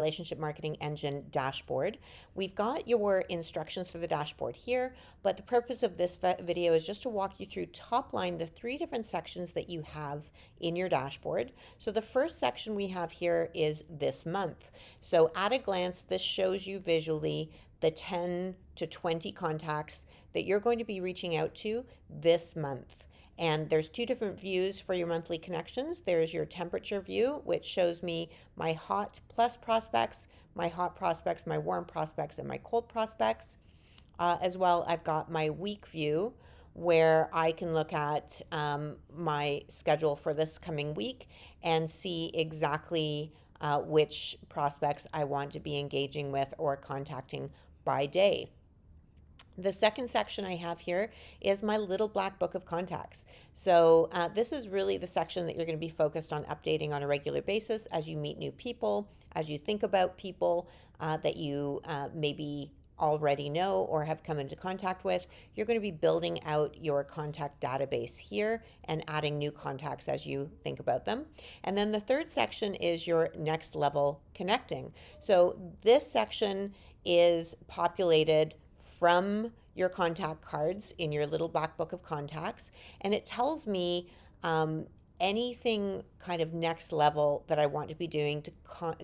Relationship Marketing Engine dashboard. We've got your instructions for the dashboard here, but the purpose of this video is just to walk you through top line the 3 different sections that you have in your dashboard. So the first section we have here is this month. So at a glance, this shows you visually the 10 to 20 contacts that you're going to be reaching out to this month. And there's 2 different views for your monthly connections. There's your temperature view, which shows me my hot plus prospects, my hot prospects, my warm prospects, and my cold prospects. As well, I've got my week view, where I can look at my schedule for this coming week and see exactly which prospects I want to be engaging with or contacting by day. The second section I have here is my little black book of contacts. So this is really the section that you're going to be focused on updating on a regular basis as you meet new people, as you think about people that you maybe already know or have come into contact with. You're going to be building out your contact database here and adding new contacts as you think about them. And then the third section is your next level connecting. So this section is populated from your contact cards in your little black book of contacts, and it tells me anything kind of next level that I want to be doing to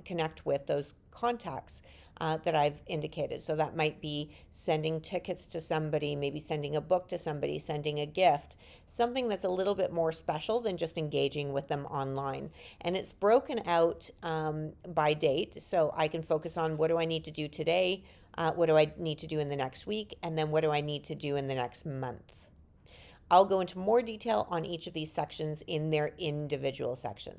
connect with those contacts that I've indicated. So that might be sending tickets to somebody, maybe sending a book to somebody, sending a gift, something that's a little bit more special than just engaging with them online. And it's broken out by date, so I can focus on what do I need to do today, what do I need to do in the next week, and then what do I need to do in the next month. I'll go into more detail on each of these sections in their individual sections.